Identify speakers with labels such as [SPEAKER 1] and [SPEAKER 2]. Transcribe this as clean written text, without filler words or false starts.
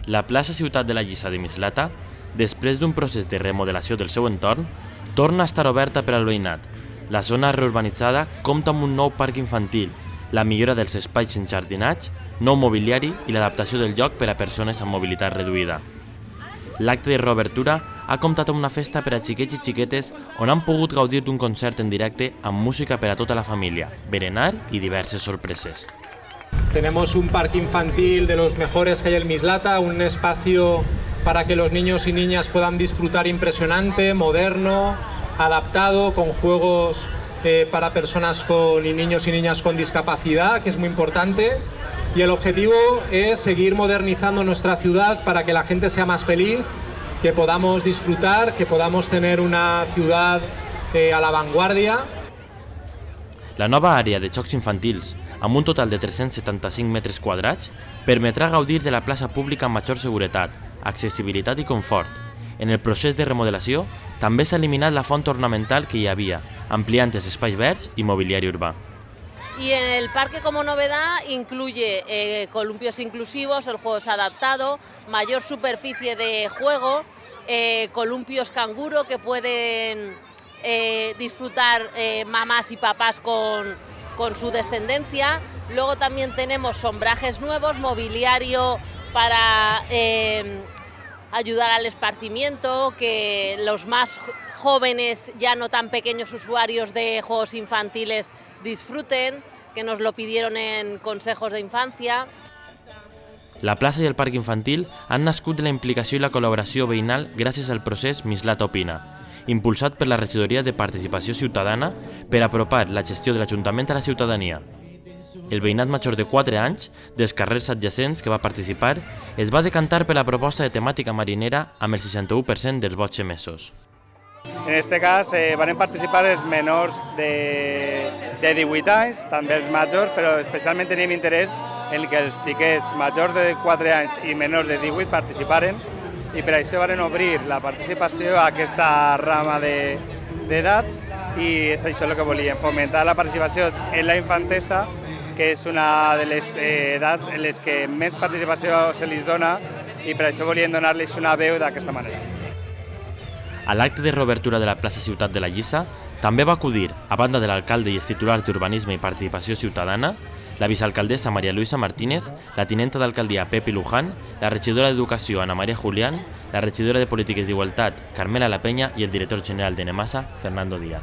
[SPEAKER 1] La plaça Ciutat de la Lliça de Mislata, després d'un procés de remodelació del seu entorn, torna a estar oberta per al veïnat. La zona reurbanitzada compta amb un nou parc infantil, la millora dels espais en jardinatge, nou mobiliari i l'adaptació del lloc per a persones amb mobilitat reduïda. L'acte de reobertura ha comptat amb una festa per a xiquets i xiquetes on han pogut gaudir d'un concert en directe amb música per a tota la família, berenar i diverses sorpreses.
[SPEAKER 2] Tenemos un parque infantil de los mejores que hay en Mislata, un espacio para que los niños y niñas puedan disfrutar impresionante, moderno, adaptado, con juegos para personas y niños y niñas con discapacidad, que es muy importante. Y el objetivo es seguir modernizando nuestra ciudad para que la gente sea más feliz, que podamos disfrutar, que podamos tener una ciudad a la vanguardia.
[SPEAKER 1] La nova àrea de jocs infantils, amb un total de 375 metres quadrats, permetrà gaudir de la plaça pública amb major seguretat, accessibilitat i confort. En el procés de remodelació també s'ha eliminat la font ornamental que hi havia, ampliant els espais verds i mobiliari urbà.
[SPEAKER 3] Y en el parque como novedad incluye columpios inclusivos, el juego es adaptado, mayor superficie de juego, columpios canguro que pueden disfrutar mamás y papás con su descendencia. Luego también tenemos sombrajes nuevos, mobiliario para ayudar al esparcimiento, que los más jóvenes, ya no tan pequeños usuarios de juegos infantiles, disfruten, que nos lo pidieron en consejos de infancia.
[SPEAKER 1] La plaça i el parc infantil han nascut de la implicació i la col·laboració veïnal gràcies al procés Mislata Opina, impulsat per la Regidoria de Participació Ciutadana per apropar la gestió de l'Ajuntament a la ciutadania. El veïnat major de 4 anys, dels carrers adjacents que va participar, es va decantar per la proposta de temàtica marinera amb el 61% dels vots emesos.
[SPEAKER 4] En este cas van participar els menors de 18 anys, també els majors, però especialment tenim interès en que els xiquets majors de 4 anys i menors de 18 participaren i per això van obrir la participació a aquesta rama d'edat i és això el que volíem, fomentar la participació en la infantesa, que és una de les edats en les que més participació se li dona i per això volíem donar-los una veu d'aquesta manera.
[SPEAKER 1] A l'acte de reobertura de la plaça Ciutat de la Lliça també va acudir, a banda de l'alcalde i els titulars d'Urbanisme i Participació Ciutadana, la vicealcaldessa María Luisa Martínez, la tinenta d'alcaldia Pepi Luján, la regidora d'Educació Ana María Julián, la regidora de Polítiques d'Igualtat Carmela La Peña i el director general de Nemasa, Fernando Díaz.